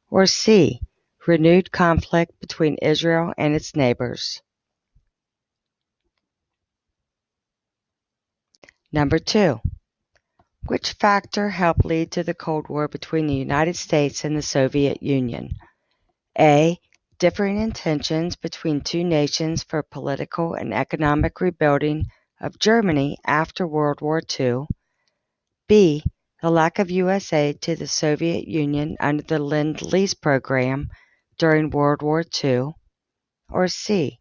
Or C. Renewed conflict between Israel and its neighbors. Number 2. Which factor helped lead to the Cold War between the United States and the Soviet Union? A. Differing intentions between two nations for political and economic rebuilding of Germany after World War II. B. The lack of U.S. aid to the Soviet Union under the Lend-Lease program during World War II. Or C.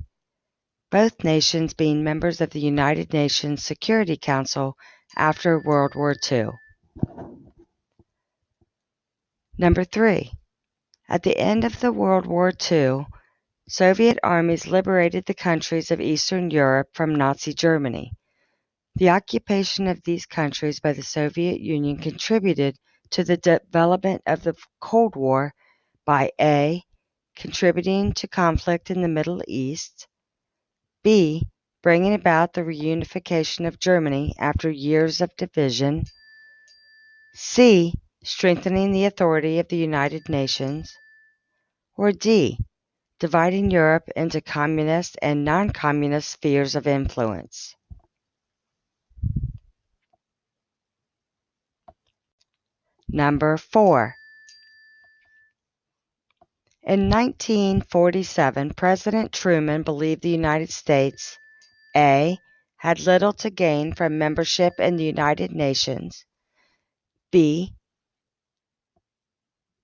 Both nations being members of the United Nations Security Council after World War II. Number 3. At the end of the World War II, Soviet armies liberated the countries of Eastern Europe from Nazi Germany. The occupation of these countries by the Soviet Union contributed to the development of the Cold War by A. Contributing to conflict in the Middle East, B. Bringing about the reunification of Germany after years of division, C. Strengthening the authority of the United Nations, or D. Dividing Europe into communist and non-communist spheres of influence. Number 4. In 1947, President Truman believed the United States A. Had little to gain from membership in the United Nations, B.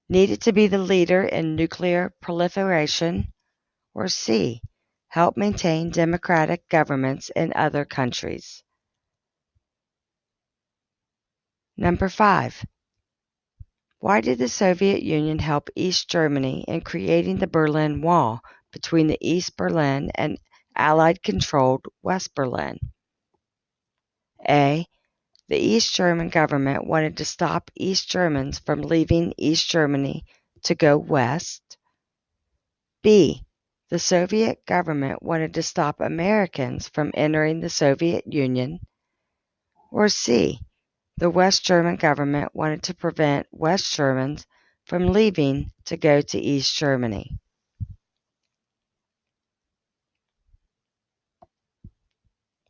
Needed to be the leader in nuclear proliferation, or C. Help maintain democratic governments in other countries. Number 5. Why did the Soviet Union help East Germany in creating the Berlin Wall between the East Berlin and Allied-controlled West Berlin? A. The East German government wanted to stop East Germans from leaving East Germany to go west. B. The Soviet government wanted to stop Americans from entering the Soviet Union. Or C. The West German government wanted to prevent West Germans from leaving to go to East Germany.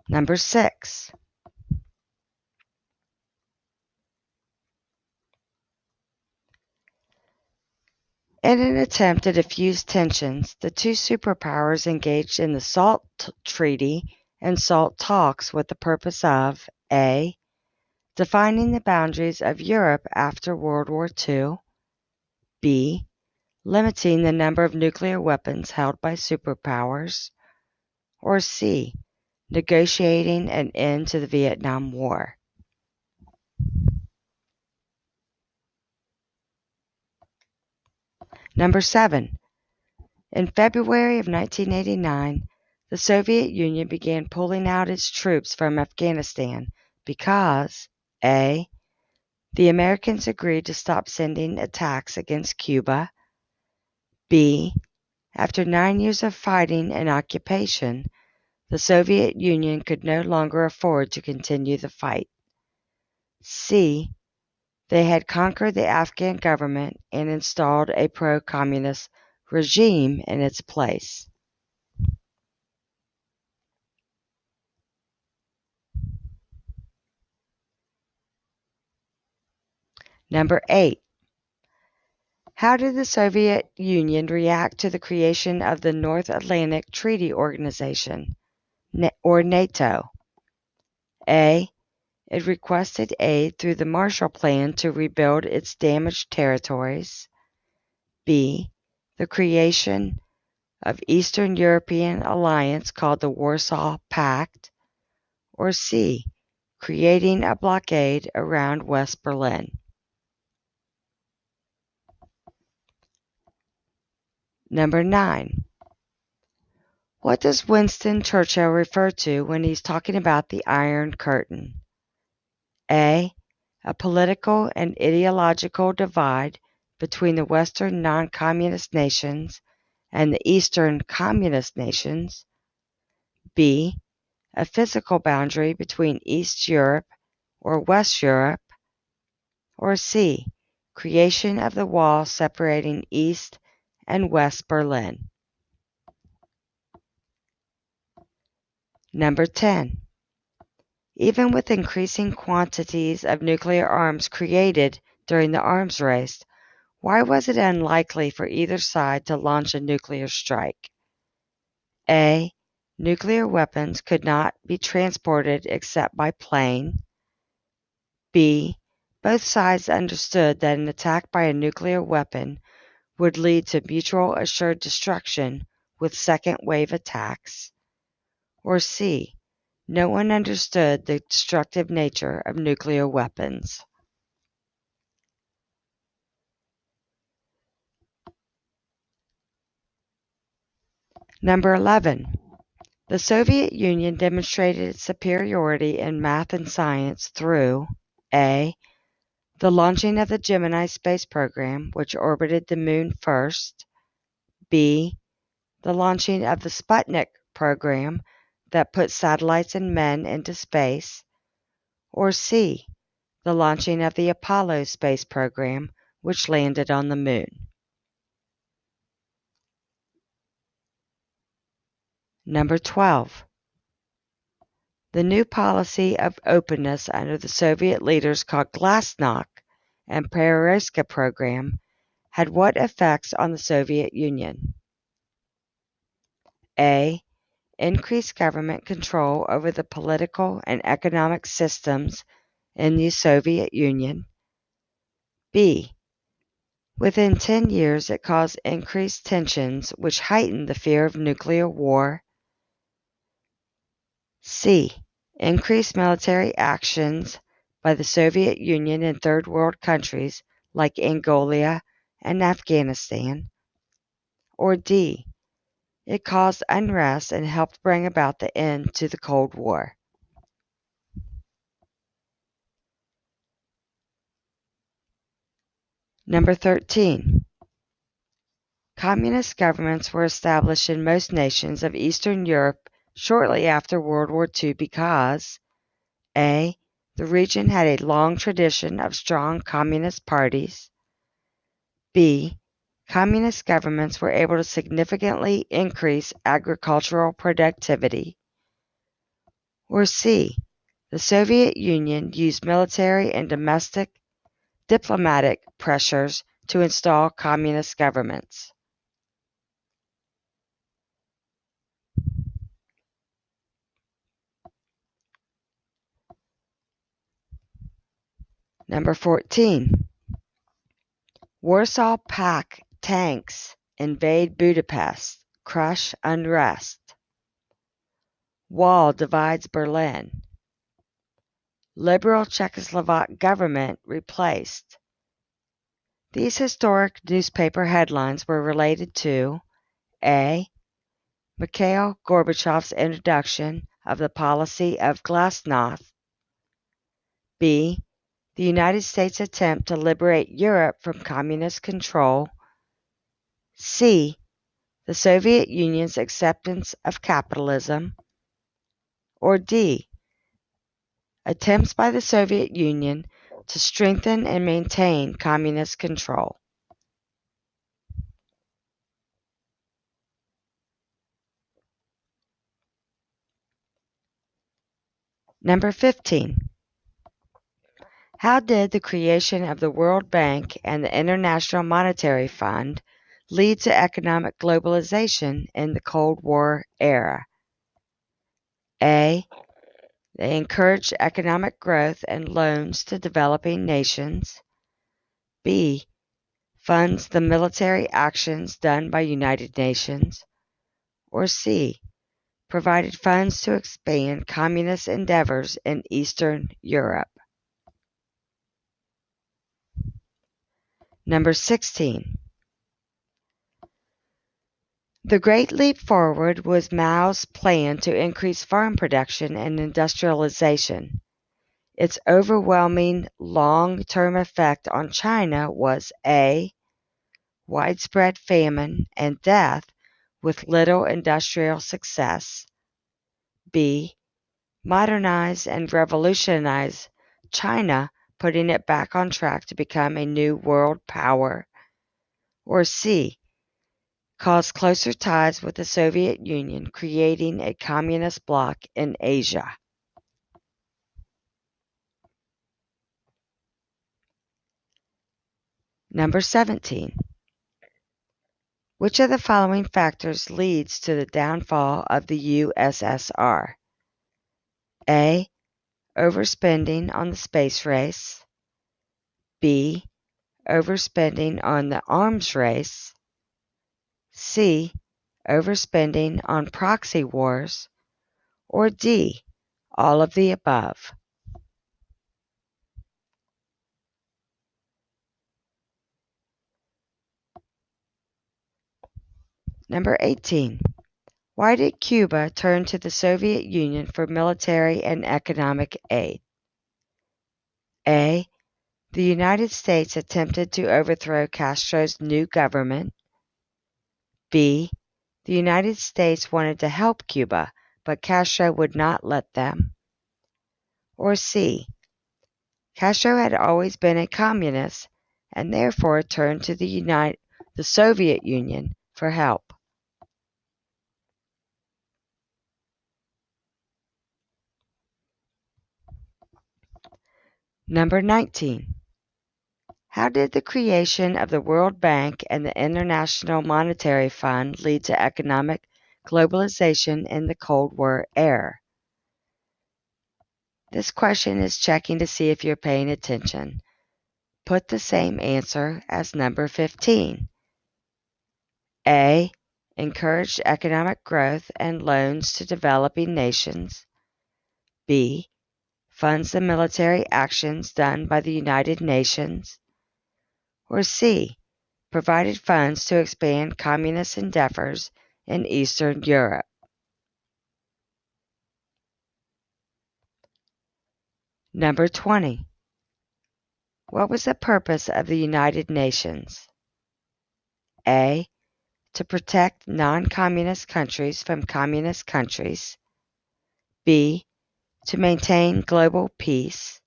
Number 6. In an attempt to diffuse tensions, the two superpowers engaged in the SALT Treaty and SALT talks with the purpose of A. Defining the boundaries of Europe after World War II, B. Limiting the number of nuclear weapons held by superpowers, or C. Negotiating an end to the Vietnam War. Number 7. In February of 1989, the Soviet Union began pulling out its troops from Afghanistan because A. The Americans agreed to stop sending attacks against Cuba, B. After 9 years of fighting and occupation, the Soviet Union could no longer afford to continue the fight, C. They had conquered the Afghan government and installed a pro-communist regime in its place. Number 8. How did the Soviet Union react to the creation of the North Atlantic Treaty Organization, or NATO? A. It requested aid through the Marshall Plan to rebuild its damaged territories. B. The creation of Eastern European alliance called the Warsaw Pact. Or C. Creating a blockade around West Berlin. Number 9. What does Winston Churchill refer to when he's talking about the Iron Curtain? A. A political and ideological divide between the Western non-communist nations and the Eastern communist nations. B. A physical boundary between East Europe or West Europe. Or C. creation of the wall separating East and West Berlin. Number 10. Even with increasing quantities of nuclear arms created during the arms race, why was it unlikely for either side to launch a nuclear strike? A. Nuclear weapons could not be transported except by plane. B. Both sides understood that an attack by a nuclear weapon would lead to mutual assured destruction with second-wave attacks. Or C. No one understood the destructive nature of nuclear weapons. Number 11. The Soviet Union demonstrated its superiority in math and science through A. The launching of the Gemini space program, which orbited the Moon first. B. The launching of the Sputnik program that put satellites and men into space. Or C. The launching of the Apollo space program, which landed on the Moon. Number 12. The new policy of openness under the Soviet leaders called Glasnost and Perestroika program had what effects on the Soviet Union? A. Increased government control over the political and economic systems in the Soviet Union. B. Within 10 years, it caused increased tensions which heightened the fear of nuclear war. C. Increased military actions by the Soviet Union in third world countries like Angola and Afghanistan. Or D. It caused unrest and helped bring about the end to the Cold War. Number 13. Communist governments were established in most nations of Eastern Europe shortly after World War II because A. The region had a long tradition of strong communist parties. B. Communist governments were able to significantly increase agricultural productivity. Or C. The Soviet Union used military and domestic diplomatic pressures to install communist governments. Number 14. Warsaw Pact tanks invade Budapest, crush unrest. Wall divides Berlin. Liberal Czechoslovak government replaced. These historic newspaper headlines were related to A. Mikhail Gorbachev's introduction of the policy of Glasnost. B. The United States attempt to liberate Europe from communist control. C. The Soviet Union's acceptance of capitalism. Or D. Attempts by the Soviet Union to strengthen and maintain communist control. Number 15. How did the creation of the World Bank and the International Monetary Fund lead to economic globalization in the Cold War era? A. They encouraged economic growth and loans to developing nations. B. Funds the military actions done by United Nations. Or C. Provided funds to expand communist endeavors in Eastern Europe. Number 16. The Great Leap Forward was Mao's plan to increase farm production and industrialization. Its overwhelming long-term effect on China was A. Widespread famine and death with little industrial success. B. Modernize and revolutionize China putting it back on track to become a new world power? Or C, caused closer ties with the Soviet Union, creating a communist bloc in Asia? Number 17. Which of the following factors leads to the downfall of the USSR? A, overspending on the space race. B, overspending on the arms race. C, overspending on proxy wars. Or D, all of the above? Number 18. Why did Cuba turn to the Soviet Union for military and economic aid? A, the United States attempted to overthrow Castro's new government. B, the United States wanted to help Cuba, but Castro would not let them. Or C, Castro had always been a communist and therefore turned to the Soviet Union for help. Number 19. How did the creation of the World Bank and the International Monetary Fund lead to economic globalization in the Cold War era? This question is checking to see if you're paying attention. Put the same answer as number 15. A, encouraged economic growth and loans to developing nations. B, funds the military actions done by the United Nations. Or C, provided funds to expand communist endeavors in Eastern Europe. Number 20. What was the purpose of the United Nations? A, to protect non-communist countries from communist countries. B, to maintain global peace.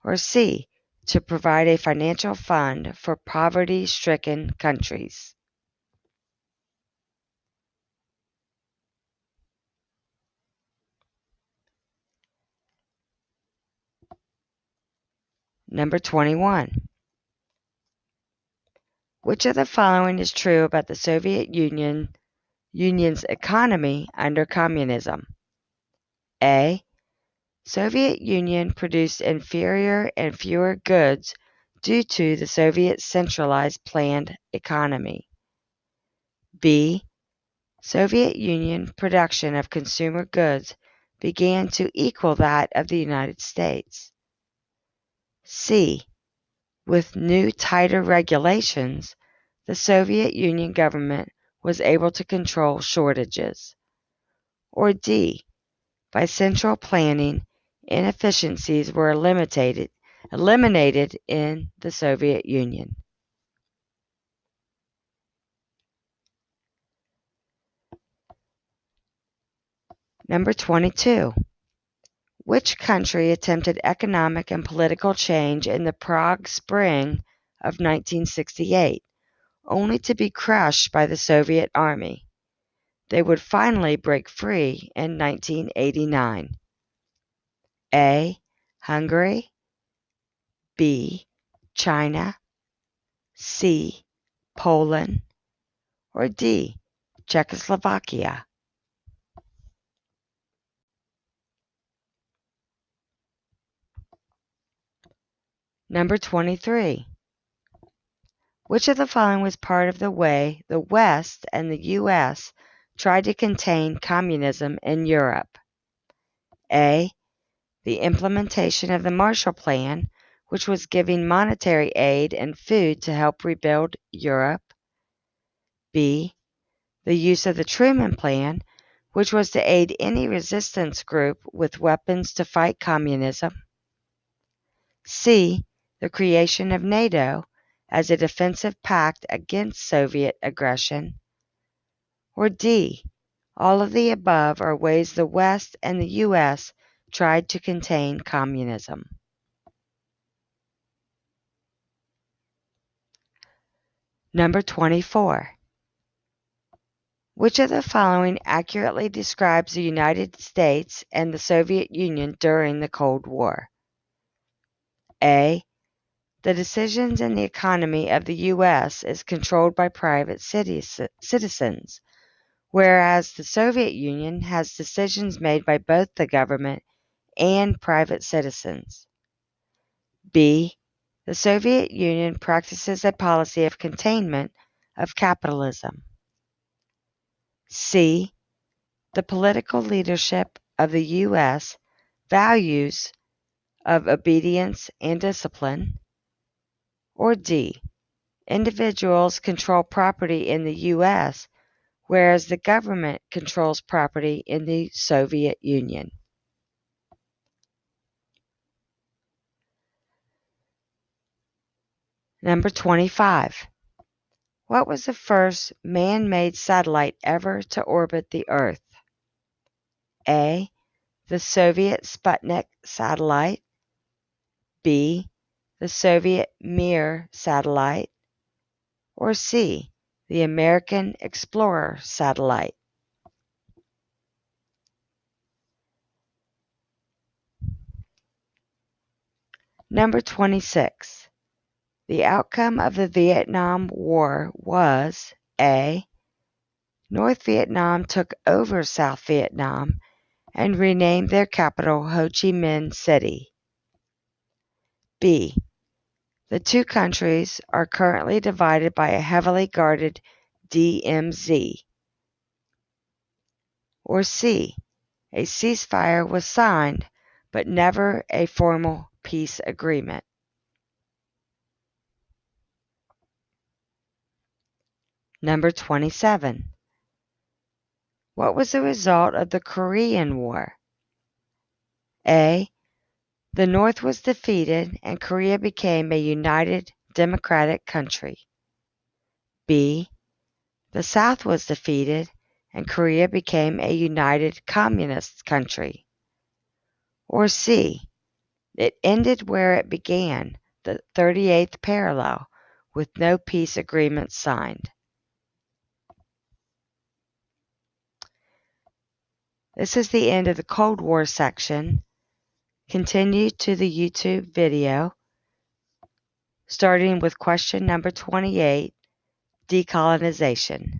Or C, to provide a financial fund for poverty-stricken countries. Number 21. Which of the following is true about the Soviet Union's economy under communism? A, Soviet Union produced inferior and fewer goods due to the Soviet centralized planned economy. B, Soviet Union production of consumer goods began to equal that of the United States. C, with new tighter regulations, the Soviet Union government was able to control shortages. Or D, by central planning, inefficiencies were eliminated in the Soviet Union. Number 22. Which country attempted economic and political change in the Prague Spring of 1968, only to be crushed by the Soviet Army? They would finally break free in 1989. A, Hungary. B, China. C, Poland. Or D, Czechoslovakia. Number 23. Which of the following was part of the way the West and the U.S. tried to contain communism in Europe? A, the implementation of the Marshall Plan, which was giving monetary aid and food to help rebuild Europe. B, the use of the Truman Plan, which was to aid any resistance group with weapons to fight communism. C, the creation of NATO as a defensive pact against Soviet aggression. Or D, all of the above are ways the West and the U.S. tried to contain communism. Number 24. Which of the following accurately describes the United States and the Soviet Union during the Cold War? A. The decisions in the economy of the U.S. is controlled by private citizens, whereas the Soviet Union has decisions made by both the government and private citizens. B. The Soviet Union practices a policy of containment of capitalism. C. The political leadership of the U.S. values of obedience and discipline. Or D. Individuals control property in the U.S., whereas the government controls property in the Soviet Union. Number 25. What was the first man-made satellite ever to orbit the Earth? A. The Soviet Sputnik satellite. B. The Soviet Mir satellite. Or C. The American Explorer satellite. Number 26. The outcome of the Vietnam War was A. North Vietnam took over South Vietnam and renamed their capital Ho Chi Minh City. B. The two countries are currently divided by a heavily guarded DMZ. Or C. A ceasefire was signed, but never a formal peace agreement. Number 27. What was the result of the Korean War? A. The North was defeated and Korea became a united democratic country. B. The South was defeated and Korea became a united communist country. Or C. It ended where it began, the 38th parallel, with no peace agreement signed. This is the end of the Cold War section. Continue to the YouTube video, starting with question number 28, decolonization.